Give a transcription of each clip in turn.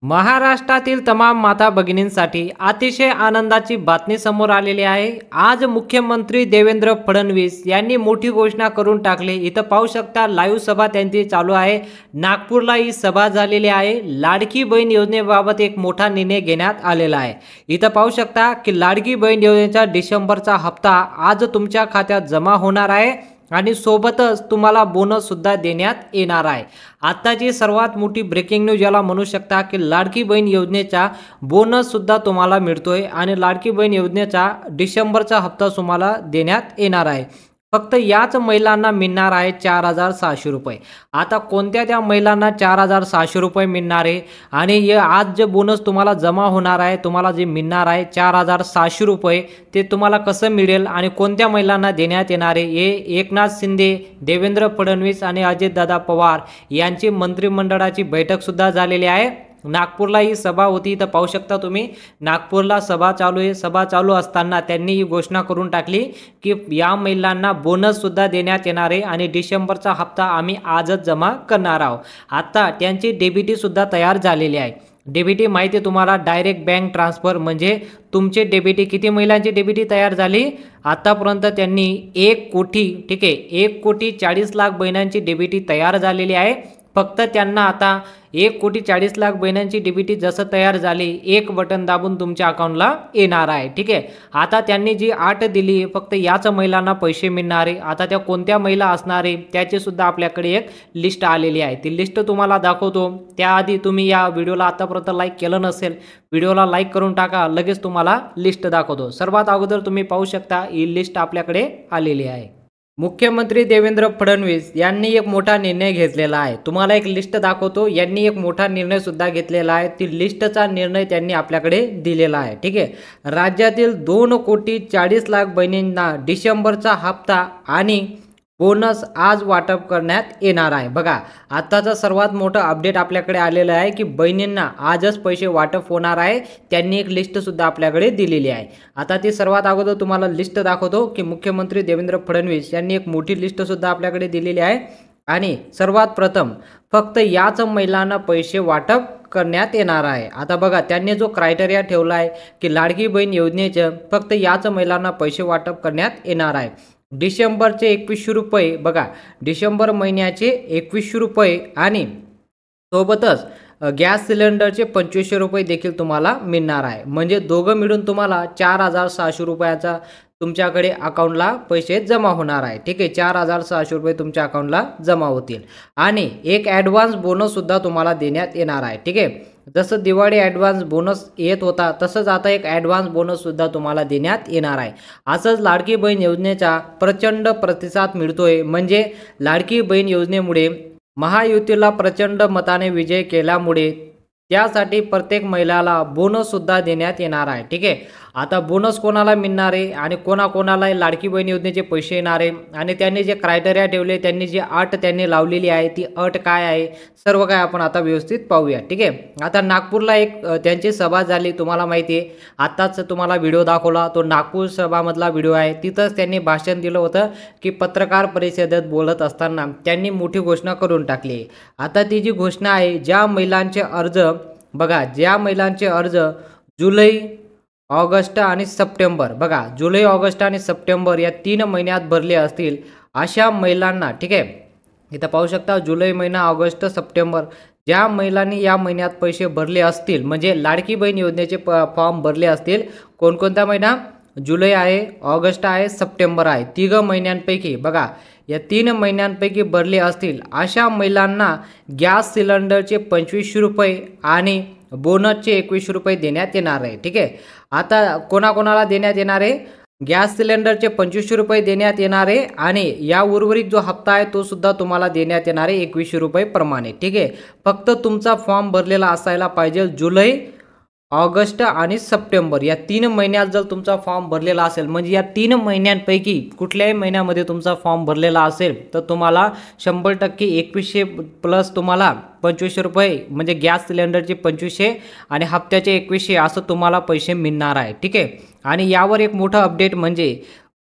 महाराष्ट्रातील तमाम माता भगिनींसाठी अतिशय आनंदाची बातमी समोर आलेली आहे। आज मुख्यमंत्री देवेंद्र फडणवीस यांनी मोठी घोषणा करून टाकली। इथं पाहू शकता लाईव्ह सभा त्यांची चालू आहे। नागपूरला ही सभा झालेली आहे। लाडकी बहीण योजनेबाबत एक मोठा निर्णय घेण्यात आलेला आहे। इथं पाहू शकता की लाडकी बहीण योजनेचा डिसेंबरचा हप्ता आज तुमच्या खात्यात जमा होणार आहे आणि सोबतच तुम्हाला बोनस सुद्धा देण्यात येणार आहे। आताची सर्वात मोठी ब्रेकिंग न्यूज याला म्हणू शकता की लाडकी बहीण योजनेचा बोनस सुद्धा तुम्हाला मिळतोय आणि लाडकी बहीण योजनेचा डिसेंबरचा हप्ता तुम्हाला देण्यात येणार आहे। फक्त याच महिलांना मिळणार आहे 4600 रुपये। आता कोणत्या त्या महिलांना 4600 रुपये मिळणार आहे आणि आज जे बोनस तुम्हाला जमा होणार आहे, तुम्हाला जे मिळणार आहे 4600 रुपये, ते तुम्हाला कसं मिळेल आणि कोणत्या महिलांना देण्यात येणार आहे, हे एकनाथ शिंदे, देवेंद्र फडणवीस आणि अजितदादा पवार यांची मंत्रिमंडळाची बैठक सुद्धा झालेली आहे। नागपूरला ही सभा होती। तर पाहू शकता तुम्ही नागपूरला सभा चालू आहे। सभा चालू असताना त्यांनी ही घोषणा करून टाकली की या महिलांना बोनस सुद्धा देण्यात येणार आहे आणि डिसेंबरचा हप्ता आम्ही आजच जमा करणार आहोत। आता त्यांची डीबीटी सुद्धा तयार झालेली आहे। डीबीटी माहिती आहे तुम्हाला, डायरेक्ट बँक ट्रान्सफर, म्हणजे तुमचे डीबीटी किती महिलांची डीबीटी तयार झाली आतापर्यंत त्यांनी 1 कोटी, ठीक आहे, 1,40,00,000 बहिणांची डीबीटी तयार झालेली आहे। फक्त त्यांना आता 1,40,00,000 बहिणांची डीबीटी जसं तयार झाली, एक बटन दाबून तुमच्या अकाउंटला येणार आहे। ठीक आहे, आता त्यांनी जी अट दिली फक्त याच महिलांना पैसे मिळणार आहे। आता त्या कोणत्या महिला असणार आहे त्याची सुद्धा आपल्याकडे एक लिस्ट आलेली आहे। ती लिस्ट तुम्हाला दाखवतो। त्याआधी तुम्ही या व्हिडिओला आतापर्यंत लाईक केलं नसेल, व्हिडिओला लाईक करून टाका, लगेच तुम्हाला लिस्ट दाखवतो। सर्वात अगोदर तुम्ही पाहू शकता ही लिस्ट आपल्याकडे आलेली आहे। मुख्यमंत्री देवेंद्र फडणवीस यांनी एक मोठा निर्णय घेतलेला आहे। तुम्हाला एक लिस्ट दाखवतो। यांनी एक मोठा निर्णय सुद्धा घेतलेला आहे। ती लिस्टचा निर्णय त्यांनी आपल्याकडे दिलेला आहे। ठीक आहे, राज्यातील 2,40,00,000 बहिणींना डिसेंबरचा हप्ता आणि बोनस आज वाटप करण्यात येणार आहे। बघा, आताचा सर्वात मोठा अपडेट आपल्याकडे आलेला आहे की बहिणींना आजच पैसे वाटप होणार आहे। त्यांनी एक लिस्ट सुद्धा आपल्याकडे दिलेली आहे। आता ती सर्वात अगोदर तुम्हाला लिस्ट दाखवतो की मुख्यमंत्री देवेंद्र फडणवीस यांनी एक मोठी लिस्ट सुद्धा आपल्याकडे दिलेली आहे आणि सर्वात प्रथम फक्त याच महिलांना पैसे वाटप करण्यात येणार आहे। आता बघा, त्यांनी जो क्रायटेरिया ठेवला आहे की लाडकी बहीण योजनेचे फक्त याच महिलांना पैसे वाटप करण्यात येणार आहे। डिसेंबरचे 2100 रुपये, बघा डिसेंबर महिन्याचे 2100 रुपये आणि सोबतच गॅस सिलेंडरचे 2500 रुपये देखील तुम्हाला मिळणार आहे। म्हणजे दोघं मिळून तुम्हाला 4600 रुपयाचा तुमच्याकडे अकाउंटला पैसे जमा होणार आहे। ठीक आहे, 4600 रुपये तुमच्या अकाउंटला जमा होतील आणि एक ॲडव्हान्स बोनस सुद्धा तुम्हाला देण्यात येणार आहे। ठीक आहे, जसं दिवाळी ॲडव्हान्स बोनस येत होता तसंच आता एक ॲडव्हान्स बोनस सुद्धा तुम्हाला देण्यात येणार आहे। असंच लाडकी बहीण योजनेचा प्रचंड प्रतिसाद मिळतोय। म्हणजे लाडकी बहीण योजनेमुळे महायुतीला प्रचंड मताने विजय केल्यामुळे त्यासाठी प्रत्येक महिलाला बोनस सुद्धा देण्यात येणार आहे। ठीक आहे, आता बोनस कोणाला मिळणार आहे आणि कोणाकोणाला लाडकी बहीण योजनेचे पैसे येणार आहे आणि त्यांनी जे क्रायटेरिया ठेवले, त्यांनी जी अट त्यांनी लावलेली आहे ती अट काय आहे, सर्व काय आपण आता व्यवस्थित पाहूया। ठीक आहे, आता नागपूरला एक त्यांची सभा झाली, तुम्हाला माहिती आहे, आत्ताच तुम्हाला व्हिडिओ दाखवला तो नागपूर सभामधला व्हिडिओ आहे। तिथंच त्यांनी भाषण दिलं होतं की पत्रकार परिषदेत बोलत असताना त्यांनी मोठी घोषणा करून टाकली। आता ती जी घोषणा आहे, ज्या महिलांचे अर्ज, बघा ज्या महिलांचे अर्ज जुलै, ऑगस्ट आणि सप्टेंबर, बघा जुलै, ऑगस्ट आणि सप्टेंबर या 3 महिन्यात भरले असतील अशा महिलांना, ठीक आहे, इथं पाहू शकता जुलै महिना, ऑगस्ट, सप्टेंबर, ज्या महिलांनी या महिन्यात पैसे भरले असतील, म्हणजे लाडकी बहीण योजनेचे फॉर्म भरले असतील, कोणकोणत्या महिना, जुलै आहे, ऑगस्ट आहे, सप्टेंबर आहे, 3 महिन्यांपैकी, बघा या 3 महिन्यांपैकी भरले असतील अशा महिलांना गॅस सिलेंडरचे 2500 रुपये आणि बोनसचे 2100 रुपये देण्यात येणार आहे। ठीक आहे, आता कोणाकोणाला देण्यात येणार आहे, गॅस सिलेंडरचे 2500 रुपये देण्यात येणार आहे आणि या उर्वरित जो हप्ता आहे तो सुद्धा तुम्हाला देण्यात येणार आहे 2100 रुपये प्रमाणे। ठीक आहे, फक्त तुमचा फॉर्म भरलेला असायला पाहिजे जुलै, ऑगस्ट आणि सप्टेंबर या 3 महिन्यात जर तुमचा फॉर्म भरलेला असेल, म्हणजे या 3 महिन्यांपैकी कुठल्याही महिन्यामध्ये तुमचा फॉर्म भरलेला असेल तर तुम्हाला 100% 2100 प्लस तुम्हाला 2500 रुपये, म्हणजे गॅस सिलेंडरचे 2500 आणि हप्त्याचे 2100 असं तुम्हाला पैसे मिळणार आहे। ठीक आहे, आणि यावर एक मोठं अपडेट म्हणजे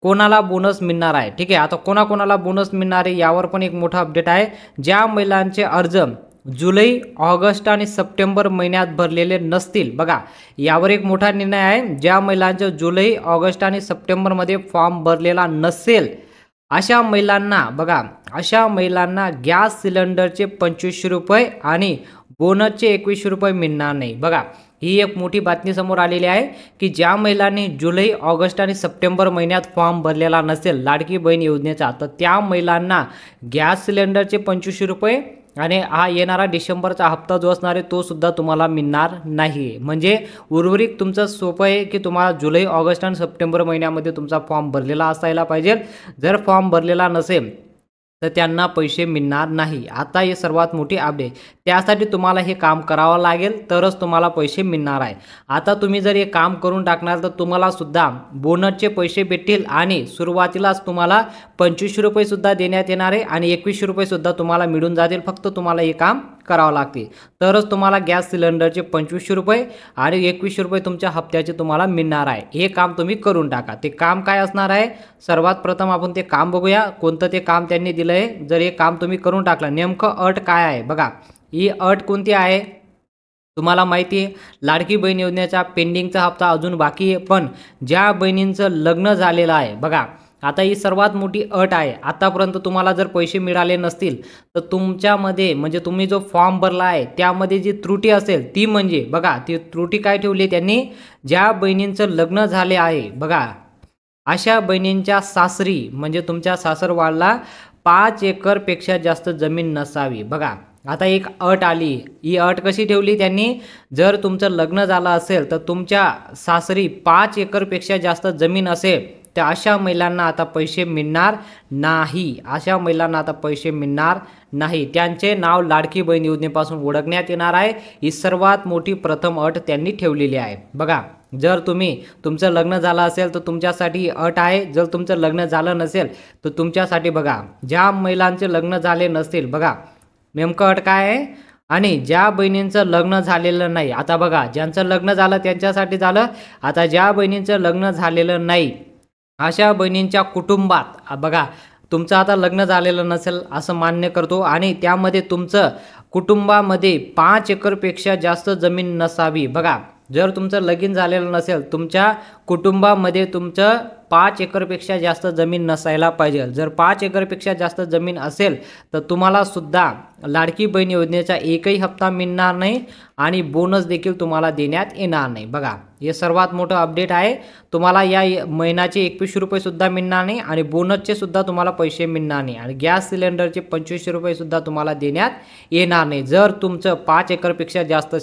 कोणाला बोनस मिळणार आहे। ठीक आहे, आता कोणाकोणाला बोनस मिळणार आहे यावर पण एक मोठा अपडेट आहे। ज्या महिलांचे अर्ज जुलै, ऑगस्ट आणि सप्टेंबर महिन्यात भरलेले नसतील, बघा यावर एक मोठा निर्णय आहे. ज्या महिलांचा जुलै, ऑगस्ट आणि सप्टेंबरमध्ये फॉर्म भरलेला नसेल अशा महिलांना, बघा अशा महिलांना गॅस सिलेंडरचे 2500 रुपये आणि बोनसचे 2100 रुपये मिळणार नाही. बघा ही एक मोठी बातमी समोर आलेली आहे की ज्या महिलांनी जुलै, ऑगस्ट आणि सप्टेंबर महिन्यात फॉर्म भरलेला नसेल लाडकी बहीण योजनेचा, तर त्या महिलांना गॅस सिलेंडरचे 2500 रुपये आणि हा येणारा डिसेंबरचा हप्ता जो असणार आहे तो सुद्धा तुम्हाला मिळणार नाही. म्हणजे उर्वरित तुमचं सोपं आहे की तुम्हाला जुलै, ऑगस्ट आणि सप्टेंबर महिन्यामध्ये तुमचा फॉर्म भरलेला असायला पाहिजे. जर फॉर्म भरलेला नसेल तर त्यांना पैसे मिळणार नाही. आता हे सर्वात मोठी अपडेट, त्यासाठी तुम्हाला हे काम करावं लागेल तरच तुम्हाला पैसे मिळणार आहे. आता तुम्ही जर हे काम करून टाकणार तर तुम्हाला सुद्धा बोनसचे पैसे भेटतील आणि सुरुवातीलाच तुम्हाला 2500 रुपये सुद्धा देण्यात येणार आहे आणि 2100 रुपये सुद्धा तुम्हाला मिळून जातील. फक्त तुम्हाला हे काम करावं लागते तरच तुम्हाला गॅस सिलेंडरचे 2500 रुपये आणि 2100 रुपये तुमच्या हप्त्याचे तुम्हाला मिळणार आहे. हे काम तुम्ही करून टाका. ते काम काय असणार आहे, सर्वात प्रथम आपण ते काम बघूया. कोणतं ते काम त्यांनी दिलं आहे. जर हे काम तुम्ही करून टाकलं, नेमकं अट काय आहे बघा. ही अट कोणती आहे तुम्हाला माहिती आहे. लाडकी बहीण योजनेचा पेंडिंगचा हप्ता अजून बाकी आहे, पण ज्या बहिणींचं लग्न झालेलं आहे, बघा आता ही सर्वात मोठी अट आहे. आतापर्यंत तुम्हाला जर पैसे मिळाले नसतील तर तुमच्यामध्ये म्हणजे तुम्ही जो फॉर्म भरला आहे त्यामध्ये जी त्रुटी असेल ती म्हणजे बघा ती त्रुटी काय ठेवली त्यांनी, ज्या बहिणींचं लग्न झाले आहे बघा अशा बहिणींच्या सासरी म्हणजे तुमच्या सासरवाडला 5 एकरपेक्षा जास्त जमीन नसावी. बघा आता एक अट आली. ही अट कशी ठेवली त्यांनी, जर तुमचं लग्न झालं असेल तर तुमच्या सासरी 5 एकरपेक्षा जास्त जमीन असेल तर अशा महिलांना आता पैसे मिळणार नाही. अशा महिलांना आता पैसे मिळणार नाही. त्यांचे नाव लाडकी बहीण योजनेपासून ओळखण्यात येणार आहे. ही सर्वात मोठी प्रथम अट त्यांनी ठेवलेली आहे. बघा जर तुमचं लग्न झालं असेल तर तुमच्यासाठी अट आहे. जर तुमचं लग्न झालं नसेल तर तुमच्यासाठी बघा ज्या महिलांचे लग्न झाले नसतील, बघा नेमकं अट काय आहे, आणि ज्या बहिणींचं लग्न झालेलं नाही, आता बघा ज्यांचं लग्न झालं त्यांच्यासाठी झालं. आता ज्या बहिणींचं लग्न झालेलं नाही अशा बहिणींच्या कुटुंबात, बघा तुमचं आता लग्न झालेलं नसेल असं मान्य करतो आणि त्यामध्ये तुमचं कुटुंबामध्ये 5 एकरपेक्षा जास्त जमीन नसावी. बघा जर तुमचं लगीन झालेलं नसेल, तुमच्या कुटुंबामध्ये तुमचं 5 एकरपेक्षा जास्त जमीन नसायला पाहिजे. जर 5 एकरपेक्षा जास्त जमीन असेल तर तुम्हाला सुद्धा लाडकी बहीण योजनेचा एकही हप्ता मिळणार नाही आणि बोनस देखील तुम्हाला देण्यात येणार नाही. बघा हे सर्वात मोठं अपडेट आहे. तुम्हाला या महिन्याचे 2100 रुपये सुद्धा मिळणार नाही आणि बोनसचे सुद्धा तुम्हाला पैसे मिळणार नाही आणि गॅस सिलेंडरचे 2500 रुपये सुद्धा तुम्हाला देण्यात येणार नाही. जर तुमचं 5 एकरपेक्षा जास्त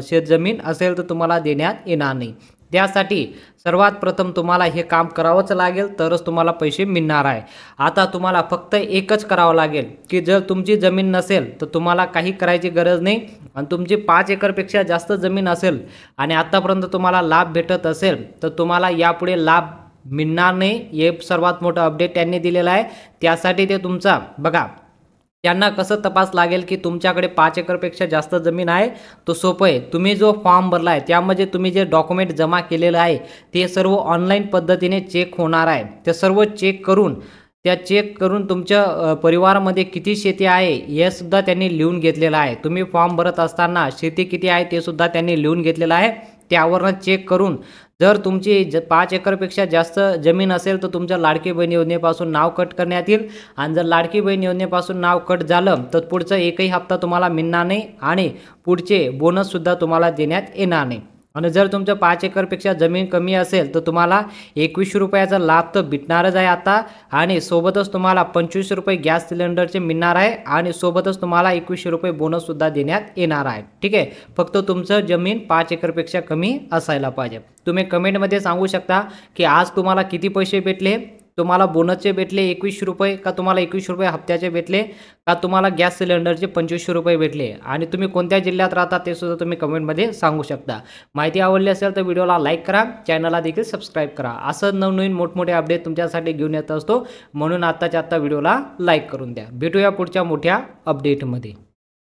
शेतजमीन असेल तर तुम्हाला देण्यात येणार नाही. त्यासाठी सर्वात प्रथम तुम्हाला हे काम करावंच लागेल तरच तुम्हाला पैसे मिळणार आहे. आता तुम्हाला फक्त एकच करावं लागेल की जर तुमची जमीन नसेल तर तुम्हाला काही करायची गरज नाही आणि तुमची 5 एकरपेक्षा जास्त जमीन असेल आणि आतापर्यंत तुम्हाला लाभ भेटत असेल तर तुम्हाला यापुढे लाभ मिळणार नाही. हे सर्वात मोठं अपडेट त्यांनी दिलेलं आहे. त्यासाठी ते तुमचा बघा त्यांना कसं तपास लागेल की तुमच्याकडे 5 एकरपेक्षा जास्त जमीन आहे, तो सोपं आहे. तुम्ही जो फॉर्म भरला आहे त्यामध्ये तुम्ही जे डॉक्युमेंट जमा केलेलं आहे ते सर्व ऑनलाईन पद्धतीने चेक होणार आहे. ते सर्व चेक करून तुमच्या परिवारामध्ये किती शेती आहे हे सुद्धा त्यांनी लिहून घेतलेलं आहे. तुम्ही फॉर्म भरत असताना शेती किती आहे ते सुद्धा त्यांनी लिहून घेतलेलं आहे. त्यावरनं चेक करून जर तुमची 5 एकरपेक्षा जास्त जमीन असेल तर तुमच्या लाडकी बहीण योजनेपासून नाव कट करण्यात येईल आणि जर लाडकी बहीण योजनेपासून नाव कट झालं तर पुढचा एकही हप्ता तुम्हाला मिळणार नाही आणि पुढचे बोनससुद्धा तुम्हाला देण्यात येणार नाही. आणि जर तुमचं 5 एकरपेक्षा जमीन कमी असेल तर तुम्हाला 2100 रुपयाचा लाभ तर भेटणारच आहे आता आणि सोबतच तुम्हाला 2500 रुपये गॅस सिलेंडरचे मिळणार आहे आणि सोबतच तुम्हाला 2100 रुपये बोनससुद्धा देण्यात येणार आहे. ठीक आहे, फक्त तुमचं जमीन 5 एकरपेक्षा कमी असायला पाहिजे. तुम्ही कमेंटमध्ये सांगू शकता की आज तुम्हाला किती पैसे भेटले, तुम्हाला बोनसचे भेटले 2100 रुपये का तुम्हाला 2100 रुपये हप्त्याचे भेटले का तुम्हाला गॅस सिलेंडरचे 2500 रुपये भेटले आणि तुम्ही कोणत्या जिल्ह्यात राहता ते सुद्धा तुम्ही कमेंटमध्ये सांगू शकता. माहिती आवडली असेल तर व्हिडिओला लाईक करा, चॅनलला देखील सबस्क्राईब करा. असं नवनवीन मोठमोठे अपडेट तुमच्यासाठी घेऊन येत असतो, म्हणून आत्ताच्या आत्ता व्हिडिओला लाईक करून द्या. भेटूया पुढच्या मोठ्या अपडेटमध्ये.